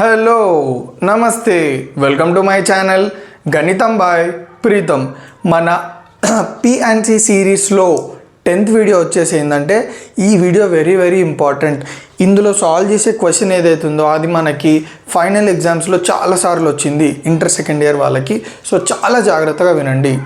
Hello నమస్తే welcome to my channel Ganitham by Preetham. మన PNC సిరీస్లో 10th వీడియో వచ్చేసి ఏంటంటే ఈ వీడియో వెరీ ఇంపార్టెంట్. ఇందులో సాల్వ్ చేసే క్వశ్చన్ ఏదైతుందో అది మనకి ఫైనల్ ఎగ్జామ్స్లో చాలాసార్లు వచ్చింది ఇంటర్ సెకండ్ ఇయర్ వాళ్ళకి. సో చాలా జాగ్రత్తగా వినండి.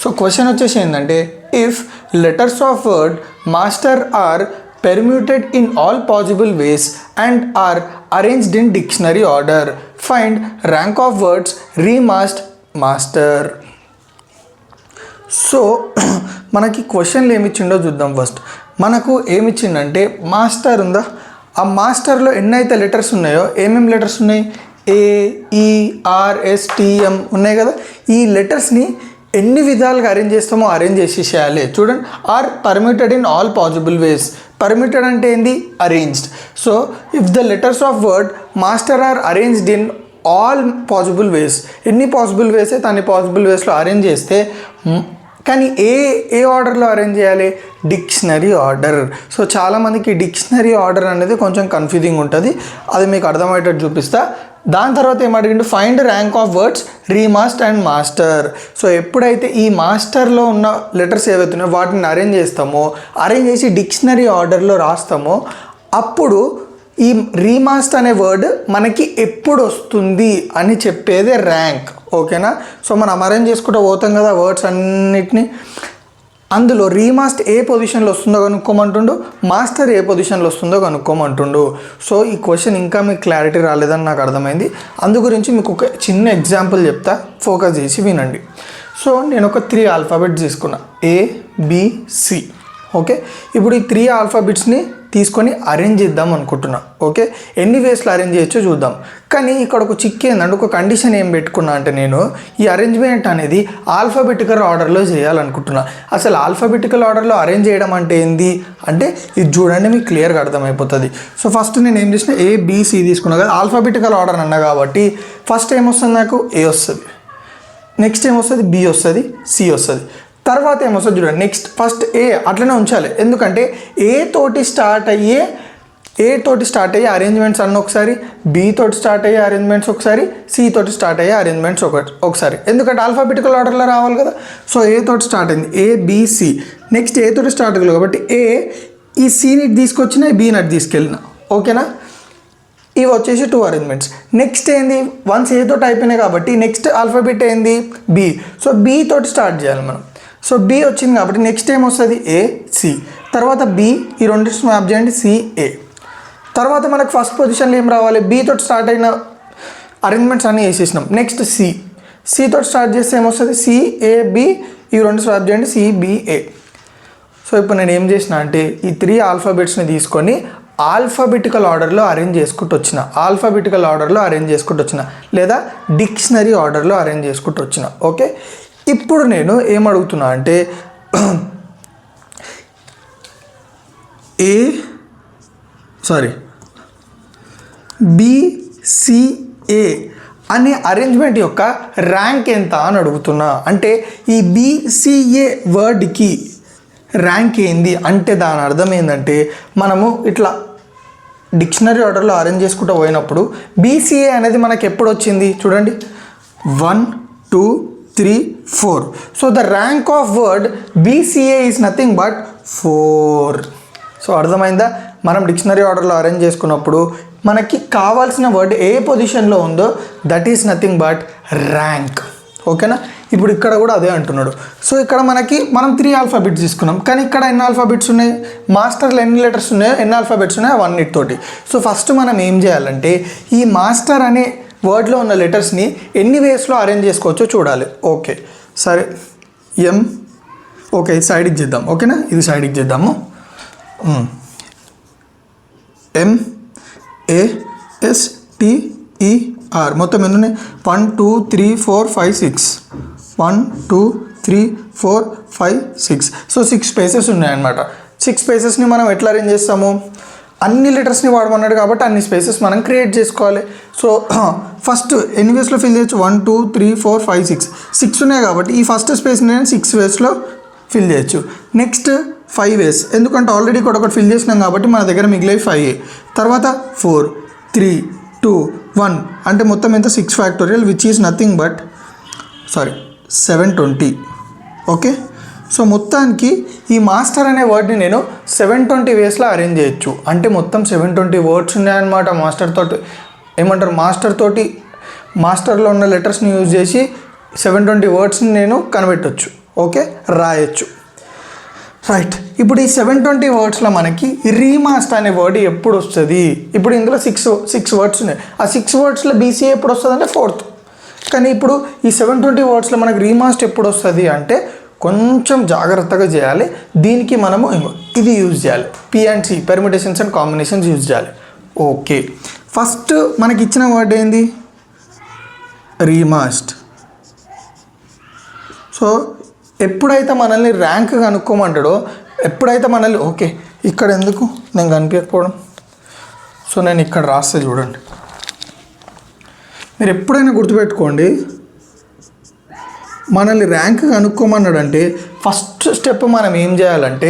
సో క్వశ్చన్ వచ్చేసి ఏంటంటే if letters of word master are permuted in all possible ways and are arranged in dictionary order, find rank of words remasked master. So మనకి క్వశ్చన్లు ఏమిచ్చిండో చూద్దాం. ఫస్ట్ మనకు ఏమిచ్చిందంటే మాస్టర్ ఉందా, ఆ మాస్టర్లో ఎన్నైతే లెటర్స్ ఉన్నాయో ఏమేమి లెటర్స్ ఉన్నాయి, AERSTM ఉన్నాయి కదా. ఈ లెటర్స్ని ఎన్ని విధాలుగా అరేంజ్ చేస్తామో అరేంజ్ చేసేసేయాలి. చూడండి, are permuted in all possible ways. Permuted అంటే ఏంది, arranged. So if the letters of word master are arranged in all possible ways, ఎన్ని పాసిబుల్ వేస్ అయితే అన్ని పాసిబుల్ వేస్లో అరేంజ్ చేస్తే, కానీ ఏ ఆర్డర్లో అరేంజ్ చేయాలి, డిక్షనరీ ఆర్డర్. సో చాలామందికి డిక్షనరీ ఆర్డర్ అనేది కొంచెం కన్ఫ్యూజింగ్ ఉంటుంది, అది మీకు అర్థమయ్యేటట్టు చూపిస్తా. దాని తర్వాత ఏమడిగిండు, find rank of words remast and master. So ఎప్పుడైతే ఈ మాస్టర్లో ఉన్న లెటర్స్ ఏవైతున్నాయో వాటిని అరేంజ్ చేస్తామో, అరేంజ్ చేసి డిక్షనరీ ఆర్డర్లో రాస్తామో, అప్పుడు ఈ రీమాస్ట్ అనే వర్డ్ మనకి ఎప్పుడు వస్తుంది అని చెప్పేదే ర్యాంక్. ఓకేనా. సో మనం అరేంజ్ చేసుకుంటూ పోతాం కదా వర్డ్స్ అన్నిటినీ. అందులో రీమాస్ట్ ఏ పొజిషన్లో వస్తుందో కనుక్కోమంటుండు, మాస్టర్ ఏ పొజిషన్లో వస్తుందో కనుక్కోమంటుండు. సో ఈ క్వశ్చన్ ఇంకా మీకు క్లారిటీ రాలేదని నాకు అర్థమైంది. అందు గురించి మీకు ఒక చిన్న ఎగ్జాంపుల్ చెప్తా, ఫోకస్ చేసి వినండి. సో నేను ఒక 3 ఆల్ఫాబెట్స్ తీసుకున్నా, ABC. ఓకే, ఇప్పుడు ఈ 3 ఆల్ఫాబెట్స్ని తీసుకొని అరేంజ్ చేద్దాం అనుకుంటున్నా. ఓకే, ఎన్ని వేస్లో అరేంజ్ చేయొచ్చో చూద్దాం. కానీ ఇక్కడ ఒక చిక్ ఏంటంటే, ఒక కండిషన్ ఏం పెట్టుకున్నా అంటే, నేను ఈ అరేంజ్మెంట్ అనేది ఆల్ఫాబెటికల్ ఆర్డర్లో చేయాలనుకుంటున్నా. అసలు ఆల్ఫాబెటికల్ ఆర్డర్లో అరేంజ్ చేయడం అంటే ఏంది అంటే, ఇది చూడండి మీకు క్లియర్గా అర్థమైపోతుంది. సో ఫస్ట్ నేను ఏం చేసిన, ABC తీసుకున్నా కదా, ఆల్ఫాబెటికల్ ఆర్డర్ అన్నా కాబట్టి ఫస్ట్ ఏమొస్తుంది, నాకు A వస్తుంది, నెక్స్ట్ ఏమొస్తుంది, B వస్తుంది, C వస్తుంది, తర్వాత ఏమొస్తుంది చూడండి, నెక్స్ట్ ఫస్ట్ A అట్లనే ఉంచాలి. ఎందుకంటే ఏ తోటి స్టార్ట్ అయ్యే అరేంజ్మెంట్స్ అన్న ఒకసారి, B తోటి స్టార్ట్ అయ్యే అరేంజ్మెంట్స్ ఒకసారి, C తోటి స్టార్ట్ అయ్యే అరేంజ్మెంట్స్ ఒకసారి. ఎందుకంటే ఆల్ఫాబెటికల్ ఆర్డర్లో రావాలి కదా. సో A తోటి స్టార్ట్ అయింది, ABC. నెక్స్ట్ A తోటి స్టార్ట్ అయ్యింది కాబట్టి A, ఈ Cని తీసుకొచ్చిన, B నటు తీసుకెళ్ళిన. ఓకేనా. ఇవి వచ్చేసి 2 అరేంజ్మెంట్స్. నెక్స్ట్ ఏంది, వన్స్ ఏ తోటి అయిపోయినాయి కాబట్టి నెక్స్ట్ ఆల్ఫాబెట్ ఏంది, B. సో B తోటి స్టార్ట్ చేయాలి మనం. సో B వచ్చింది కాబట్టి నెక్స్ట్ ఏమొస్తుంది, AC. తర్వాత B, ఈ రెండు స్వాప్ చేయండి, CA. తర్వాత మనకు ఫస్ట్ పొజిషన్లో ఏం రావాలి, B తోటి స్టార్ట్ అయిన అరేంజ్మెంట్స్ అన్నీ వేసేసినాం. నెక్స్ట్ C తోటి స్టార్ట్ చేస్తే ఏమొస్తుంది, CAB, ఈ రెండు స్వాప్ చేయండి, CBA. సో ఇప్పుడు నేను ఏం చేసిన అంటే, ఈ 3 ఆల్ఫాబెట్స్ని తీసుకొని ఆల్ఫాబెటికల్ ఆర్డర్లో అరేంజ్ చేసుకుంటూ వచ్చిన, లేదా డిక్షనరీ ఆర్డర్లో అరేంజ్ చేసుకుంటూ వచ్చిన. ఓకే, ఇప్పుడు నేను ఏమడుగుతున్నా అంటే, BCA అనే అరేంజ్మెంట్ యొక్క ర్యాంక్ ఎంత అని అడుగుతున్నా. అంటే ఈ BCA వర్డ్కి ర్యాంక్ ఏంది అంటే, దాని అర్థం ఏంటంటే, మనము ఇట్లా డిక్షనరీ ఆర్డర్లో అరేంజ్ చేసుకుంటూ పోయినప్పుడు BCA అనేది మనకి ఎప్పుడు వచ్చింది చూడండి, 1 2 3 4. So the rank of word BCA is nothing but 4. So అర్థమైందా, మనం డిక్షనరీ ఆర్డర్లో అరేంజ్ చేసుకున్నప్పుడు మనకి కావాల్సిన వర్డ్ ఏ పొజిషన్లో ఉందో that is nothing but rank. ఓకేనా. ఇప్పుడు ఇక్కడ కూడా అదే అంటున్నాడు. సో ఇక్కడ మనం 3 ఆల్ఫాబెట్స్ తీసుకున్నాం, కానీ ఇక్కడ ఎన్ని ఆల్ఫాబెట్స్ ఉన్నాయి, మాస్టర్లో ఎన్ని లెటర్స్ ఉన్నాయో, ఎన్ని ఆల్ఫాబెట్స్ ఉన్నాయో అవన్నిటితోటి. సో ఫస్ట్ మనం ఏం చేయాలంటే, ఈ మాస్టర్ అనే వర్డ్లో ఉన్న లెటర్స్ని ఎన్ని వేస్లో అరేంజ్ చేసుకోవచ్చో చూడాలి. ఓకే సరే, ఓకే ఇది సైడ్కి చేద్దాం. ఓకేనా, ఇది సైడ్కి చేద్దాము. MASTER మొత్తం ఎన్ని ఉన్నాయి, 1 2 3 4 5 6, 1 2 3 4 5 6. సో 6 స్పేసెస్ ఉన్నాయన్నమాట. 6 స్పేసెస్ని మనం ఎట్లా అరేంజ్ చేస్తాము, అన్ని లెటర్స్ని వాడమన్నాడు కాబట్టి అన్ని స్పేసెస్ మనం క్రియేట్ చేసుకోవాలి. సో ఫస్ట్ ఎన్ని వేస్లో ఫిల్ చేయొచ్చు, 1 2 3 4 5 6 ఉన్నాయి కాబట్టి ఈ ఫస్ట్ స్పేస్ని నేను 6 వేస్లో ఫిల్ చేయొచ్చు. నెక్స్ట్ 5 వేస్, ఎందుకంటే ఆల్రెడీ ఒకటి ఫిల్ చేసినాం కాబట్టి మన దగ్గర మిగిలేవి 5. తర్వాత 4 3 2 1 అంటే మొత్తం ఎంత 6 factorial which is nothing but 720. Okay, so మొత్తానికి ఈ మాస్టర్ అనే వర్డ్ని నేను 720 వేస్లో అరేంజ్ చేయొచ్చు. అంటే మొత్తం 720 వర్డ్స్ ఉన్నాయన్నమాట మాస్టర్ తోటి. ఏమంటారు, మాస్టర్లో ఉన్న లెటర్స్ని యూజ్ చేసి 720 వర్డ్స్ని నేను కనిపెట్టవచ్చు. ఓకే, రాయొచ్చు. రైట్, ఇప్పుడు ఈ 720 వర్డ్స్లో మనకి రీమాస్ట్ అనే వర్డ్ ఎప్పుడు వస్తుంది? ఇప్పుడు ఇందులో సిక్స్ వర్డ్స్ ఉన్నాయి. ఆ 6 వర్డ్స్లో బీసీఏ ఎప్పుడు వస్తుంది అంటే 4th. కానీ ఇప్పుడు ఈ 720 వర్డ్స్లో మనకి రీమాస్ట్ ఎప్పుడు వస్తుంది అంటే కొంచెం జాగ్రత్తగా చేయాలి. దీనికి మనము ఇది యూజ్ చేయాలి, P&C, permutations and combinations use చేయాలి. ఓకే, ఫస్ట్ మనకి ఇచ్చిన వర్డ్ ఏంది? రీమాస్ట్. సో ఎప్పుడైతే మనల్ని ర్యాంక్ కనుక్కోమంటాడో, ఎప్పుడైతే మనల్ని ఓకే ఇక్కడ ఎందుకు నేను కనిపించకపోవడం, సో నేను ఇక్కడ రాస్తే చూడండి. మీరు ఎప్పుడైనా గుర్తుపెట్టుకోండి, మనల్ని ర్యాంక్ కనుక్కోమన్నాడంటే ఫస్ట్ స్టెప్ మనం ఏం చేయాలంటే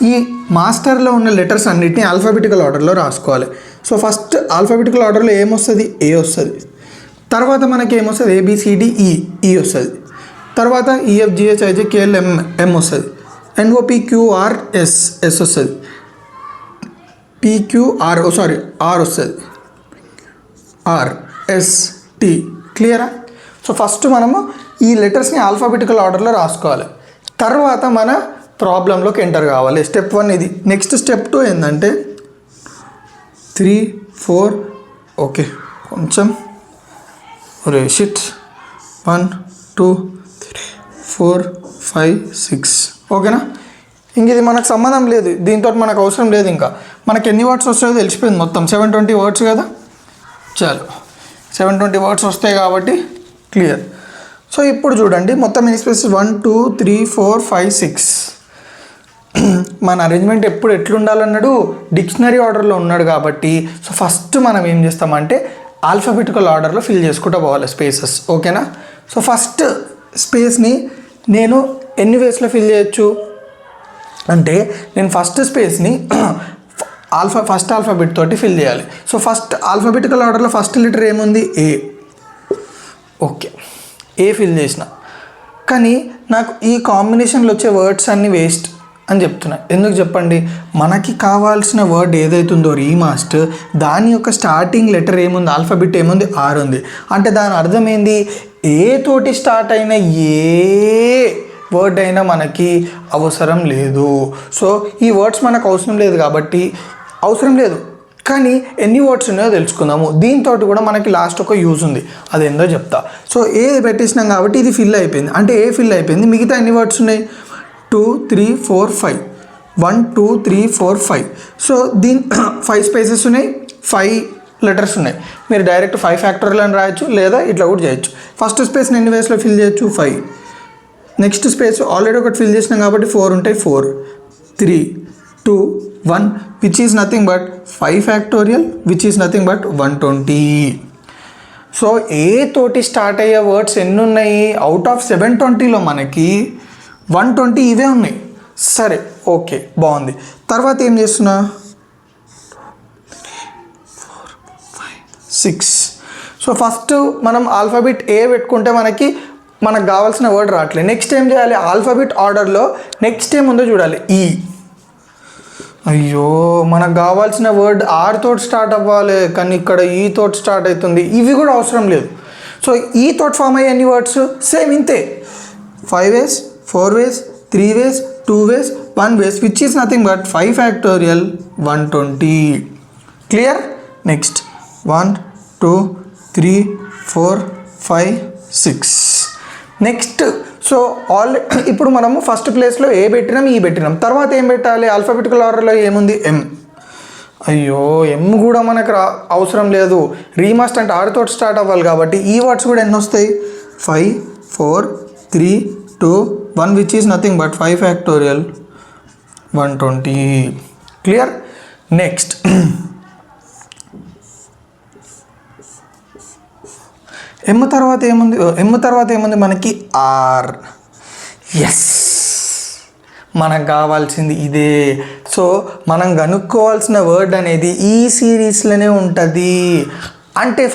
ఈ మాస్టర్లో ఉన్న లెటర్స్ అన్నిటిని ఆల్ఫాబెటికల్ ఆర్డర్లో రాసుకోవాలి. సో ఫస్ట్ ఆల్ఫాబెటికల్ ఆర్డర్లో ఏమొస్తుంది? ఏ వస్తుంది. తర్వాత మనకి ఏమొస్తుంది? ABCDE వస్తుంది. తర్వాత EFGHIJKLM వస్తుంది. NOPQRS వస్తుంది. R వస్తుంది. RST. క్లియరా? సో ఫస్ట్ మనము ఈ లెటర్స్ని ఆల్ఫాబెటికల్ ఆర్డర్లో రాసుకోవాలి. తర్వాత మన ప్రాబ్లంలోకి ఎంటర్ కావాలి. స్టెప్ 1 ఇది. నెక్స్ట్ స్టెప్ 2 ఏంటంటే 3 4 ఓకే కొంచెం షిట్ 1 2 3 4 5 6 ఓకేనా? ఇంక ఇది మనకు సంబంధం లేదు, దీంతో మనకు అవసరం లేదు. ఇంకా మనకి ఎన్ని వర్డ్స్ వస్తాయో తెలిసిపోయింది. మొత్తం 720 వర్డ్స్ కదా. చాలు, 720 వర్డ్స్ వస్తాయి కాబట్టి క్లియర్. సో ఇప్పుడు చూడండి, మొత్తం ఎన్ని స్పేసెస్? 1 2 3 4 5 6. మన అరేంజ్మెంట్ ఎప్పుడు ఎట్లుండాలన్నాడు? డిక్షనరీ ఆర్డర్లో ఉన్నాడు కాబట్టి సో ఫస్ట్ మనం ఏం చేస్తామంటే ఆల్ఫాబెటికల్ ఆర్డర్లో ఫిల్ చేసుకుంటూ పోవాలి స్పేసెస్. ఓకేనా? సో ఫస్ట్ స్పేస్ని నేను ఎన్ని వేస్లో ఫిల్ చేయొచ్చు అంటే, నేను ఫస్ట్ స్పేస్ని ఫస్ట్ ఆల్ఫాబెట్ తోటి ఫిల్ చేయాలి. సో ఫస్ట్ ఆల్ఫాబెటికల్ ఆర్డర్లో ఫస్ట్ లెటర్ ఏముంది? ఏ. ఓకే, ఏ ఫిల్ చేసిన. కానీ నాకు ఈ కాంబినేషన్లో వచ్చే వర్డ్స్ అన్నీ వేస్ట్ అని చెప్తున్నా. ఎందుకు చెప్పండి? మనకి కావాల్సిన వర్డ్ ఏదైతుందో రీమాస్ట్, దాని యొక్క స్టార్టింగ్ లెటర్ ఏముంది? ఆల్ఫాబెట్ ఏముంది? ఆర్ ఉంది. అంటే దాని అర్థం ఏంది? ఏ తోటి స్టార్ట్ అయిన ఏ వర్డ్ అయినా మనకి అవసరం లేదు. సో ఈ వర్డ్స్ మనకు అవసరం లేదు కాబట్టి అవసరం లేదు. కానీ ఎన్ని వర్డ్స్ ఉన్నాయో తెలుసుకుందాము. దీంతో కూడా మనకి లాస్ట్ ఒక యూజ్ ఉంది, అదేందో చెప్తా. సో ఏ పెట్టేసినాం కాబట్టి ఇది ఫిల్ అయిపోయింది. అంటే ఏ ఫిల్ అయిపోయింది. మిగతా ఎన్ని వర్డ్స్ ఉన్నాయి? 2 3 4 5 1 2 3 4 5. సో దీని 5 స్పేసెస్ ఉన్నాయి, 5 లెటర్స్ ఉన్నాయి. మీరు డైరెక్ట్ 5 ఫ్యాక్టోరియల్ అని రాయొచ్చు, లేదా ఇట్లా కూడా చేయొచ్చు. ఫస్ట్ స్పేస్ని ఎన్ని వేస్లో ఫిల్ చేయొచ్చు? 5. నెక్స్ట్ స్పేస్ ఆల్రెడీ ఒకటి ఫిల్ చేసినాం కాబట్టి 4 ఉంటాయి. 4 3 2 1 which is nothing but 5 factorial which is nothing but 120. So A తోటి స్టార్ట్ అయ్యే వర్డ్స్ ఎన్ని ఉన్నాయి? అవుట్ ఆఫ్ 720లో మనకి 120 ఇవే ఉన్నాయి. సరే, ఓకే, బాగుంది. తర్వాత ఏం చేస్తున్నా? 6. సో ఫస్ట్ మనం ఆల్ఫాబెట్ ఏ పెట్టుకుంటే మనకు కావాల్సిన వర్డ్ రావట్లేదు. నెక్స్ట్ ఏం చేయాలి? ఆల్ఫాబెట్ ఆర్డర్లో నెక్స్ట్ ఏముందో చూడాలి. ఈ. అయ్యో, మనకు కావాల్సిన వర్డ్ ఆర్ తోటి స్టార్ట్ అవ్వాలి, కానీ ఇక్కడ ఈ తోటి స్టార్ట్ అవుతుంది. ఇవి కూడా అవసరం లేదు. సో ఈ తోటి ఫామ్ అయ్యే ఎన్ని వర్డ్స్? సేమ్ ఇంతే. 5 వేస్ 4 వేస్ 3 వేస్ 2 ways 1 ways which is nothing but 5 factorial 120. Clear? Next 1 2 3 4 5 6. Next so ఇప్పుడు మనము ఫస్ట్ ప్లేస్లో ఏ పెట్టినాం, ఈ పెట్టినాం. తర్వాత ఏం పెట్టాలి? ఆల్ఫాబెటికల్ ఆర్డర్లో ఏముంది? ఎం. అయ్యో, ఎం కూడా మనకు అవసరం లేదు. రీమాస్ట్ అంటే ఆర్ తోటి స్టార్ట్ అవ్వాలి కాబట్టి ఈ వర్డ్స్ కూడా ఎన్ని వస్తాయి? 5 4 3 2 1 which is nothing but 5 factorial 120. Clear? Next M తర్వాత ఏముంది? మనకి ఆర్. ఎస్, మనకు కావాల్సింది ఇదే. సో మనం కనుక్కోవాల్సిన వర్డ్ అనేది ఈ సిరీస్లోనే ఉంటుంది. అంటే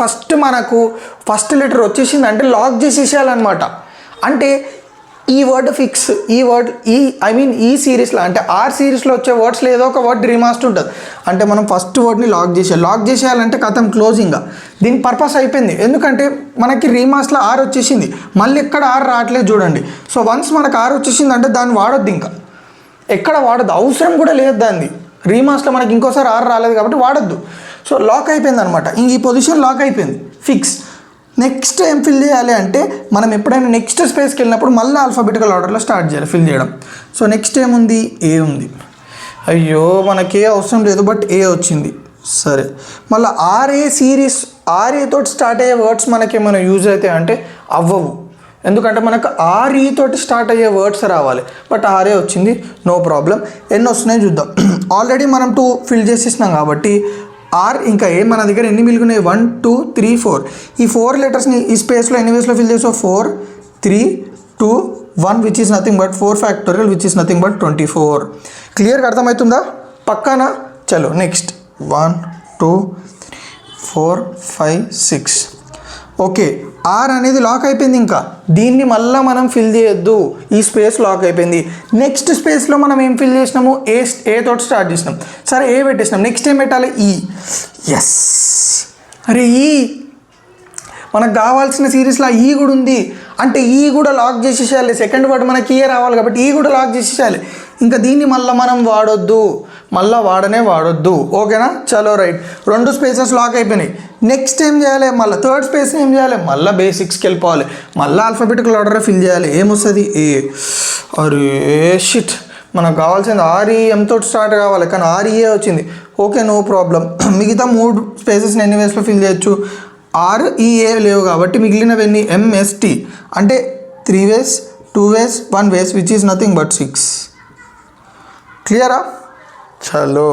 మనకు ఫస్ట్ లెటర్ వచ్చేసింది అంటే లాక్ చేసేసేయాలన్నమాట. అంటే ఈ వర్డ్ ఫిక్స్, ఈ వర్డ్ ఈ సిరీస్లో అంటే ఆర్ సిరీస్లో వచ్చే వర్డ్స్లో ఏదో ఒక వర్డ్ రీమాస్ట్ ఉంటుంది. అంటే మనం ఫస్ట్ వర్డ్ని లాక్ చేసేయాలంటే కథం క్లోజింగ్గా దీని పర్పస్ అయిపోయింది. ఎందుకంటే మనకి రీమాస్ట్లో ఆర్ వచ్చేసింది, మళ్ళీ ఎక్కడ ఆర్ రావట్లేదు చూడండి. సో వన్స్ మనకు ఆర్ వచ్చేసింది అంటే దాన్ని వాడొద్దు, ఇంకా ఎక్కడ వాడద్దు, అవసరం కూడా లేదు దాన్ని. రీమాస్ట్లో మనకి ఇంకోసారి ఆర్ రాలేదు కాబట్టి వాడద్దు. సో లాక్ అయిపోయింది అనమాట, ఇంక ఈ పొజిషన్ లాక్ అయిపోయింది, ఫిక్స్. నెక్స్ట్ ఏం ఫిల్ చేయాలి అంటే మనం ఎప్పుడైనా నెక్స్ట్ స్పేస్కి వెళ్ళినప్పుడు మళ్ళీ ఆల్ఫాబెటికల్ ఆర్డర్లో స్టార్ట్ చేయాలి ఫిల్ చేయడం. సో నెక్స్ట్ ఏముంది, ఏ ఉంది. అయ్యో మనకి ఏ అవసరం లేదు బట్ ఏ వచ్చింది, సరే. మళ్ళీ ఆర్ఏ సిరీస్, ఆర్ఏ తోటి స్టార్ట్ అయ్యే వర్డ్స్ మనకి ఏమైనా యూజ్ అవుతాయి అంటే అవ్వవు, ఎందుకంటే మనకు ఆర్ఈ తోటి స్టార్ట్ అయ్యే వర్డ్స్ రావాలి. బట్ ఆర్ఏ వచ్చింది, నో ప్రాబ్లం. ఎన్ని వస్తున్నాయి చూద్దాం. ఆల్రెడీ మనం 2 ఫిల్ చేసేసినాం కాబట్టి ఆర్ ఇంకా ఏ మన దగ్గర ఎన్ని మిలుగున్నాయి, 1 2 3 4. ఈ 4 లెటర్స్ని ఈ స్పేస్లో ఎన్ని వేస్లో ఫిల్ చేసావు, 4 3 2 1 which is nothing but 4 factorial which is nothing but 24. క్లియర్గా అర్థమవుతుందా పక్కానా? చలో నెక్స్ట్ 1 2 4 5 6. ఓకే, ఆర్ అనేది లాక్ అయిపోయింది, ఇంకా దీన్ని మళ్ళీ మనం ఫిల్ చేయొద్దు, ఈ స్పేస్ లాక్ అయిపోయింది. నెక్స్ట్ స్పేస్లో మనం ఏం ఫిల్ చేసినాము, ఏ తోటి స్టార్ట్ చేసినాం, సరే ఏ పెట్టేసినాం. నెక్స్ట్ ఏం పెట్టాలి, ఈ. ఎస్, అరే ఈ మనకు కావాల్సిన సిరీస్లో ఈ కూడా ఉంది అంటే ఈ కూడా లాక్ చేసేసేయాలి. సెకండ్ వర్డ్ మనకి ఏ రావాలి కాబట్టి ఈ కూడా లాక్ చేసేసేయాలి. ఇంకా దీన్ని మళ్ళీ మనం వాడొద్దు, మళ్ళీ వాడొద్దు. ఓకేనా? చలో రైట్, 2 స్పేసెస్ లాక్ అయిపోయినాయి. నెక్స్ట్ ఏం చేయాలి, మళ్ళీ థర్డ్ స్పేస్ని ఏం చేయాలి, మళ్ళీ బేసిక్స్కి వెళ్ళిపోవాలి, మళ్ళీ ఆల్ఫాబెటికల్ ఆర్డర్ ఫిల్ చేయాలి. ఏమొస్తుంది, ఏ. అరే షిట్, మనకు కావాల్సింది ఆర్ఈఎం తోటి స్టార్ట్ కావాలి కానీ ఆర్ఈఏ వచ్చింది. Okay, no problem. మిగతా 3 స్పేసెస్ని ఎన్ని వేస్లో ఫిల్ చేయొచ్చు, ఆర్ఈఏ లేవు కాబట్టి మిగిలినవన్నీ ఎంఎస్టీ అంటే 3 ways 2 ways 1 ways which is nothing but 6. క్లియరా? చలో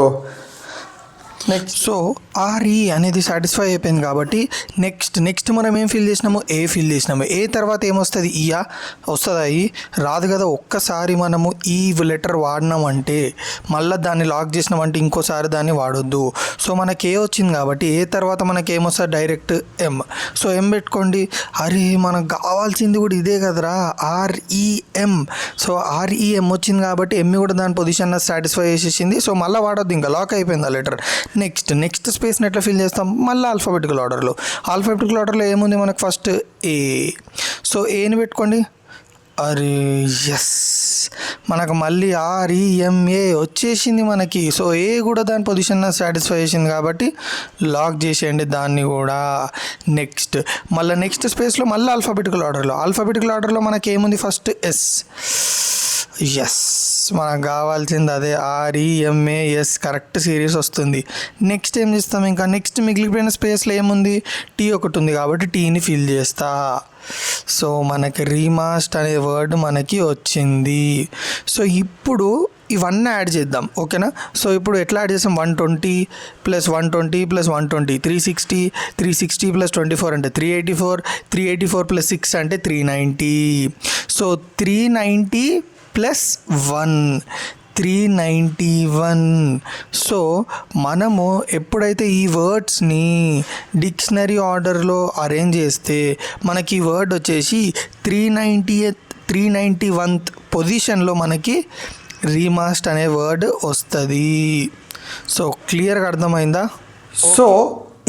నెక్స్ట్. సో ఆర్ఈ అనేది సాటిస్ఫై అయిపోయింది కాబట్టి నెక్స్ట్ మనం ఏం ఫిల్ చేసినాము, ఏ ఫిల్ చేసినాము. ఏ తర్వాత ఏమొస్తుంది, ఈయా వస్తుందా? ఈ రాదు కదా. ఒక్కసారి మనము ఈ లెటర్ వాడినామంటే మళ్ళీ దాన్ని లాక్ చేసినామంటే ఇంకోసారి దాన్ని వాడొద్దు. సో మనకి ఏ వచ్చింది కాబట్టి ఏ తర్వాత మనకి ఏమొస్తుంది, డైరెక్ట్ ఎం. సో ఎం పెట్టుకోండి. అరే మనకు కావాల్సింది కూడా ఇదే కదరా, ఆర్ఈఎం. సో ఆర్ఈఎం వచ్చింది కాబట్టి ఎం కూడా దాని పొజిషన్ సాటిస్ఫై చేసేసింది. సో మళ్ళీ వాడొద్దు, ఇంకా లాక్ అయిపోయింది ఆ లెటర్. నెక్స్ట్ స్పేస్ని ఎట్లా ఫిల్ చేస్తాం, మళ్ళీ ఆల్ఫాబెటికల్ ఆర్డర్లో ఏముంది మనకు, ఫస్ట్ ఏ. సో ఏని పెట్టుకోండి. అరే ఎస్, మనకు మళ్ళీ ఆర్ఈఎంఏ వచ్చేసింది మనకి. సో ఏ కూడా దాని పొజిషన్ సాటిస్ఫై చేసింది కాబట్టి లాక్ చేసేయండి దాన్ని కూడా. మళ్ళీ నెక్స్ట్ స్పేస్లో మళ్ళీ ఆల్ఫాబెటికల్ ఆర్డర్లో మనకి ఏముంది, ఫస్ట్ ఎస్. ఎస్, మనకు కావాల్సింది అదే, ఆర్ఈఎంఏఎస్ కరెక్ట్ సిరీస్ వస్తుంది. నెక్స్ట్ ఏం చేస్తాం, ఇంకా నెక్స్ట్ మిగిలిపోయిన స్పేస్లో ఏముంది, టీ ఒకటి ఉంది కాబట్టి టీని ఫిల్ చేస్తా. సో మనకి రీమాస్ట్ అనే వర్డ్ మనకి వచ్చింది. సో ఇప్పుడు ఇవన్నీ యాడ్ చేద్దాం, ఓకేనా? సో ఇప్పుడు ఎట్లా యాడ్ చేస్తాం, 120 + 120 + 120 360 + 24 అంటే 384 + 6 అంటే 390. సో 390 + 1 391. సో మనము ఎప్పుడైతే ఈ వర్డ్స్ని డిక్షనరీ ఆర్డర్లో అరేంజ్ చేస్తే మనకి ఈ వర్డ్ వచ్చేసి 391th పొజిషన్లో మనకి రీమాస్ట్ అనే వర్డ్ వస్తుంది. సో క్లియర్గా అర్థమైందా? సో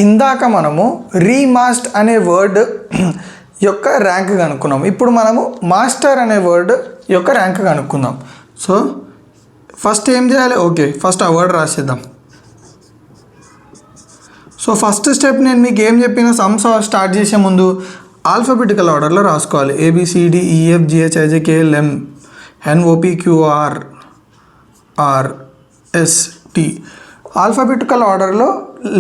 ఇందాక మనము రీమాస్ట్ అనే వర్డ్ యొక్క ర్యాంక్ కనుక్కున్నాం. ఇప్పుడు మనము మాస్టర్ అనే వర్డ్ యొక్క ర్యాంక్ కనుక్కుందాం. సో ఫస్ట్ ఏం చేయాలి, ఓకే ఫస్ట్ ఆ వర్డ్ రాసేద్దాం. సో ఫస్ట్ స్టెప్ నేను మీకు ఏం చెప్పిన సమ్స్ స్టార్ట్ చేసే ముందు ఆల్ఫాబెటికల్ ఆర్డర్లో రాసుకోవాలి. ABCDEFGHIJKLM NOPQRST ఆల్ఫాబెటికల్ ఆర్డర్లో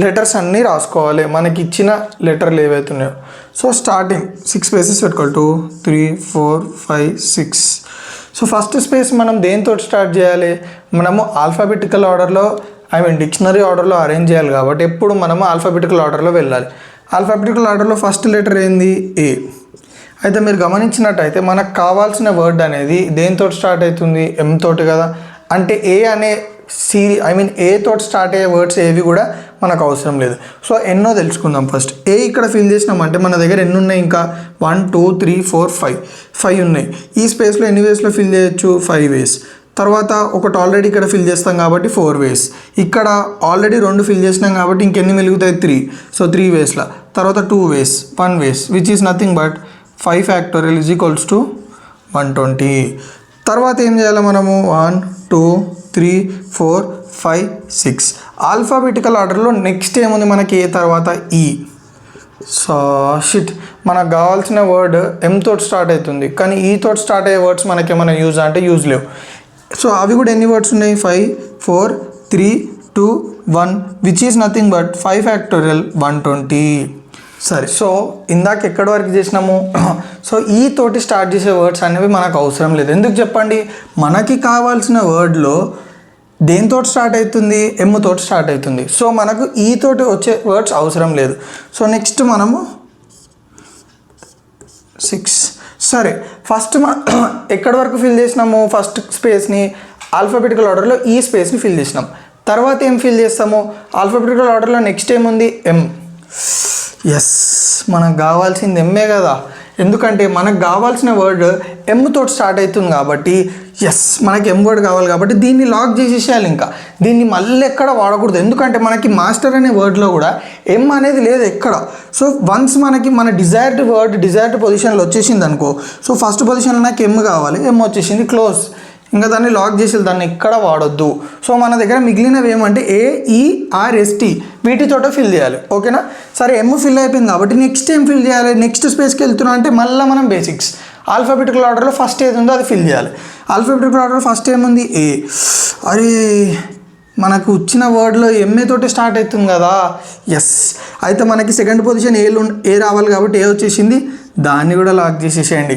లెటర్స్ అన్నీ రాసుకోవాలి, మనకి ఇచ్చిన లెటర్లు ఏవైతున్నాయో. సో స్టార్టింగ్ 6 స్పేసెస్ పెట్టుకోవాలి, 2 3 4 5 6. సో ఫస్ట్ స్పేస్ మనం దేంతో స్టార్ట్ చేయాలి, మనము ఆల్ఫాబెటికల్ ఆర్డర్లో డిక్షనరీ ఆర్డర్లో అరేంజ్ చేయాలి కాబట్టి ఎప్పుడు మనము ఆల్ఫాబెటికల్ ఆర్డర్లో వెళ్ళాలి. ఆల్ఫాబెటికల్ ఆర్డర్లో ఫస్ట్ లెటర్ ఏంది, ఏ. అయితే మీరు గమనించినట్టయితే మనకు కావాల్సిన వర్డ్ అనేది దేంతో స్టార్ట్ అవుతుంది, ఎం తోటి కదా. అంటే ఏ అనే ఏ తోటి స్టార్ట్ అయ్యే వర్డ్స్ ఏవి కూడా మనకు అవసరం లేదు. సో ఎన్నో తెలుసుకుందాం. ఫస్ట్ ఏ ఇక్కడ ఫిల్ చేసినామంటే మన దగ్గర ఎన్ని ఉన్నాయి, ఇంకా 1 2 3 4 5 ఉన్నాయి. ఈ స్పేస్లో ఎన్ని వేస్లో ఫిల్ చేయొచ్చు, 5 వేస్. తర్వాత ఒకటి ఆల్రెడీ ఇక్కడ ఫిల్ చేస్తాం కాబట్టి 4 వేస్. ఇక్కడ ఆల్రెడీ 2 ఫిల్ చేసినాం కాబట్టి ఇంకెన్ని మిగులుతాయి, 3. సో 3 వేస్ల. తర్వాత 2 ways, 1 ways, which is nothing but 5 factorial is equals to 120. తర్వాత ఏం చేయాలి మనము, 1 2 3 4 5 6 ఆల్ఫాబెటికల్ ఆర్డర్లో నెక్స్ట్ ఏముంది మనకి, ఏ తర్వాత ఈ. సో షిట్, మనకు కావాల్సిన వర్డ్ ఎం తోటి స్టార్ట్ అవుతుంది, కానీ ఈ తోటి స్టార్ట్ అయ్యే వర్డ్స్ మనకి ఏమైనా యూజ్ అంటే యూజ్ లేవు. సో అవి కూడా ఎన్ని వర్డ్స్ ఉన్నాయి, 5 4 3 2 1 which is nothing but 5 factorial 120. సరే, సో ఇందాక ఎక్కడి వరకు చేసినాము. సో ఈ తోటి స్టార్ట్ చేసే వర్డ్స్ అనేవి మనకు అవసరం లేదు. ఎందుకు చెప్పండి, మనకి కావాల్సిన వర్డ్లో దేంతో స్టార్ట్ అవుతుంది, ఎమ్ తోటి స్టార్ట్ అవుతుంది. సో మనకు ఈ తోటి వచ్చే వర్డ్స్ అవసరం లేదు. సో నెక్స్ట్ మనము 6. సరే, ఫస్ట్ ఎక్కడి వరకు ఫిల్ చేసినాము, ఫస్ట్ స్పేస్ని ఆల్ఫాబెటికల్ ఆర్డర్లో ఈ స్పేస్ని ఫిల్ చేసినాం. తర్వాత ఏం ఫిల్ చేస్తాము, ఆల్ఫాబెటికల్ ఆర్డర్లో నెక్స్ట్ ఏముంది, ఎం. ఎస్, మనకు కావాల్సింది ఎమ్మే కదా, ఎందుకంటే మనకు కావాల్సిన వర్డ్ ఎమ్ తోటి స్టార్ట్ అవుతుంది కాబట్టి. ఎస్, మనకి ఎమ్ వర్డ్ కావాలి కాబట్టి దీన్ని లాక్ చేసేసేయాలి. ఇంకా దీన్ని మళ్ళీ ఎక్కడ వాడకూడదు, ఎందుకంటే మనకి మాస్టర్ అనే వర్డ్లో కూడా ఎమ్ అనేది లేదు ఎక్కడ. సో వన్స్ మనకి మన డిజైర్డ్ వర్డ్ డిజైర్డ్ పొజిషన్లో వచ్చేసింది అనుకో, సో ఫస్ట్ పొజిషన్లో నాకు ఎమ్ కావాలి, ఎమ్ వచ్చేసింది, క్లోజ్. ఇంకా దాన్ని లాక్ చేసి దాన్ని ఎక్కడ వాడొద్దు. సో మన దగ్గర మిగిలినవి ఏమంటే AERST వీటితోట ఫిల్ చేయాలి. ఓకేనా, సరే ఎమ్ ఫిల్ అయిపోయింది కాబట్టి నెక్స్ట్ ఏం ఫిల్ చేయాలి, నెక్స్ట్ స్పేస్కి వెళ్తున్నా అంటే మళ్ళీ మనం బేసిక్స్ ఆల్ఫాబెటికల్ ఆర్డర్లో ఫస్ట్ ఏది ఉందో అది ఫిల్ చేయాలి. ఆల్ఫాబెటికల్ ఆర్డర్లో ఫస్ట్ ఏముంది, ఏ. అరే, మనకు వచ్చిన వర్డ్లో ఎంఏ తోటి స్టార్ట్ అవుతుంది కదా. ఎస్, అయితే మనకి సెకండ్ పొజిషన్ ఏ రావాలి కాబట్టి ఏ వచ్చేసింది, దాన్ని కూడా లాక్ చేసేసేయండి.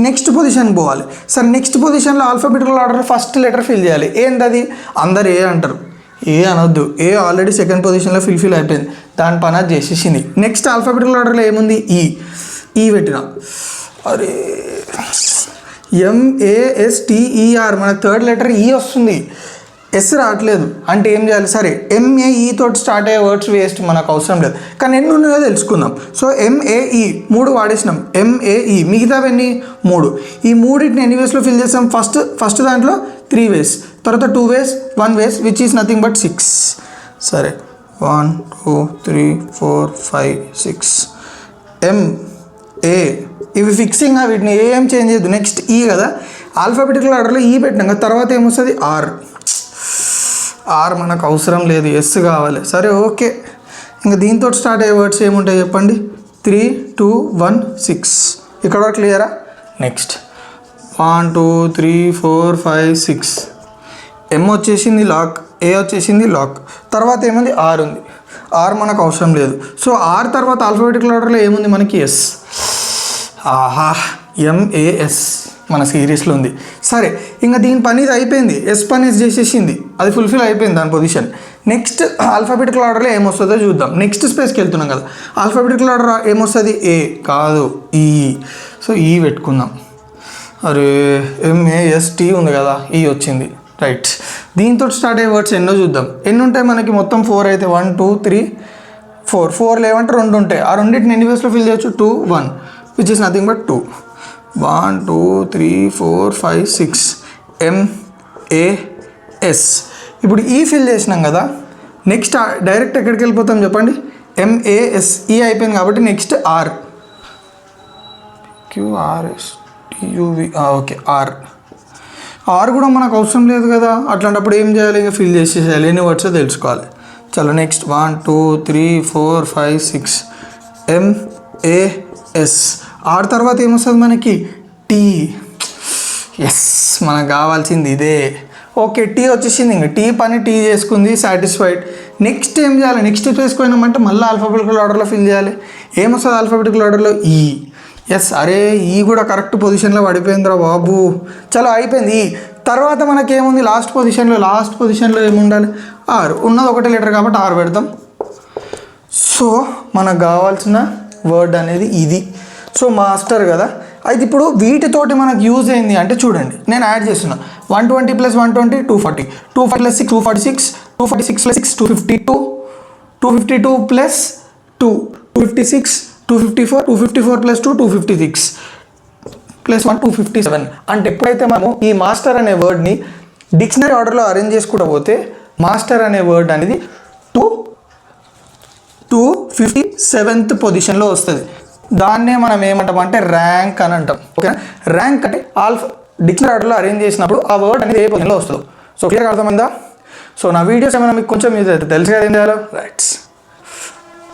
నెక్స్ట్ పొజిషన్ పోవాలి. సరే, నెక్స్ట్ పొజిషన్లో alphabetical order first letter fill చేయాలి. ఏంటది, అందరు ఏ అంటారు, ఏ అనొద్దు, ఏ ఆల్రెడీ సెకండ్ పొజిషన్లో ఫిల్ అయిపోయింది, దాని పని అది చేసేసింది. నెక్స్ట్ ఆల్ఫాబెటికల్ ఆర్డర్లో ఏముంది, ఈ పెట్టిన. అరే, MASTER మన థర్డ్ లెటర్ ఈ వస్తుంది, ఎస్ రావట్లేదు అంటే ఏం చేయాలి, సరే MAE తోటి స్టార్ట్ అయ్యే వర్డ్స్ వేస్ట్, మనకు అవసరం లేదు. కానీ ఎన్ని ఉన్నాయో తెలుసుకుందాం. సో MAE 3 వాడేసినాం, MAE మిగతావన్నీ 3. ఈ 3ని ఎన్ని వేస్లో ఫిల్ చేస్తాం, ఫస్ట్ దాంట్లో 3 వేస్, తర్వాత 2 ways, 1 ways, which is nothing but 6. సరే, 1 2 3 4 5 6 MA, ఇవి ఫిక్సింగ్, వీటిని ఏం చేంజ్ చేయదు. నెక్స్ట్ ఈ కదా, ఆల్ఫాబెటికల్ ఆర్డర్లో ఈ పెట్టినాక తర్వాత ఏమొస్తుంది, ఆర్ మనకు అవసరం లేదు, ఎస్ కావాలి. సరే, ఓకే. ఇంకా దీంతో స్టార్ట్ అయ్యే వర్డ్స్ ఏముంటాయి చెప్పండి, 3 2 1 6. ఇక్కడ వరకు క్లియరా. నెక్స్ట్ 1 2 3 4 5 6 ఎమ్ వచ్చేసింది లాక్, ఏ వచ్చేసింది లాక్. తర్వాత ఏముంది, ఆర్ ఉంది, ఆర్ మనకు అవసరం లేదు. సో ఆర్ తర్వాత ఆల్ఫాబెటికల్ ఆర్డర్లో ఏముంది మనకి, ఎస్. ఆహా, MAS మన సిరీస్లో ఉంది. సరే, ఇంకా దీని పని ఇది అయిపోయింది, ఎస్ పని చేసేసింది, అది ఫుల్ఫిల్ అయిపోయింది దాని పొజిషన్. నెక్స్ట్ ఆల్ఫాబెటికల్ ఆర్డర్లో ఏమొస్తుందో చూద్దాం. నెక్స్ట్ స్పేస్కి వెళ్తున్నాం కదా, ఆల్ఫాబెటికల్ ఆర్డర్ ఏమొస్తుంది, ఏ కాదు, ఈ. సో ఈ పెట్టుకుందాం. అరే, MAST ఉంది కదా, ఈ వచ్చింది, రైట్. దీంతో స్టార్ట్ అయ్యే వర్డ్స్ ఎన్నో చూద్దాం. ఎన్ని ఉంటాయి మనకి, మొత్తం 4 అయితే 1 2 3 4 లేవంటే 2 ఉంటాయి. ఆ రెండింటిని ఎన్ని వేస్లో ఫిల్ చేయొచ్చు, 2 1 which is nothing but 2. 1 2 3 4 5 6 MAS. ఇప్పుడు ఈ ఫిల్ చేసినాం కదా, నెక్స్ట్ డైరెక్ట్ ఎక్కడికి వెళ్ళిపోతాం చెప్పండి, MAS. ఈ అయిపోయింది కాబట్టి next R, QRSTUV. Okay, R కూడా మనకు అవసరం లేదు కదా, అట్లాంటప్పుడు ఏం చేయాలి, ఇక ఫిల్ చేసేసేయాలి, ఎన్ని వర్డ్స్ తెలుసుకోవాలి. చలో నెక్స్ట్ 1 2 3 4 5 6 MAS. ఆర్ తర్వాత ఏమొస్తుంది మనకి, టీ. ఎస్, మనకు కావాల్సింది ఇదే. ఓకే, టీ వచ్చేసింది, ఇంకా టీ పని టీ చేసుకుంది, సాటిస్ఫైడ్. నెక్స్ట్ ఏం చేయాలి, నెక్స్ట్ వేసుకున్నామంటే మళ్ళీ ఆల్ఫాబెటికల్ ఆర్డర్లో ఫిల్ చేయాలి. ఏమొస్తుంది ఆల్ఫాబెటికల్ ఆర్డర్లో, ఈ. ఎస్, అరే ఈ కూడా కరెక్ట్ పొజిషన్లో పడిపోయిందిరా బాబు. చలో అయిపోయింది. ఈ తర్వాత మనకేముంది, లాస్ట్ పొజిషన్లో ఏముండాలి, ఆర్. ఉన్నది ఒకటే లెటర్ కాబట్టి ఆర్ పెడతాం. సో మనకు కావాల్సిన వర్డ్ అనేది ఇది. సో మాస్టర్ కదా, అయితే ఇప్పుడు వీటితోటి మనకు యూజ్ అయింది అంటే చూడండి, నేను యాడ్ చేస్తున్నా 120 + 120 240, 240 + 6 246, 246 + 6 252, 252 + 2 256, 254, 254 + 2 256 + 1 257. అంటే ఎప్పుడైతే మనము ఈ మాస్టర్ అనే వర్డ్ని డిక్షనరీ ఆర్డర్లో అరేంజ్ చేసుకుంటూ పోతే మాస్టర్ అనే వర్డ్ అనేది 257th పొజిషన్లో వస్తుంది. దాన్నే మనం ఏమంటామంటే ర్యాంక్ అని అంటాం. ఓకేనా? ర్యాంక్ అంటే డిక్షనరీ ఆర్డర్లో అరేంజ్ చేసినప్పుడు ఆ వర్డ్ అనేది ఏ పొజిషన్లో వస్తుందో. సో క్లియర్గా అర్థమైందా? సో నా వీడియోస్ ఏమైనా మీకు కొంచెం తెలుసు కదా ఏం చేయాలో. రైట్స్.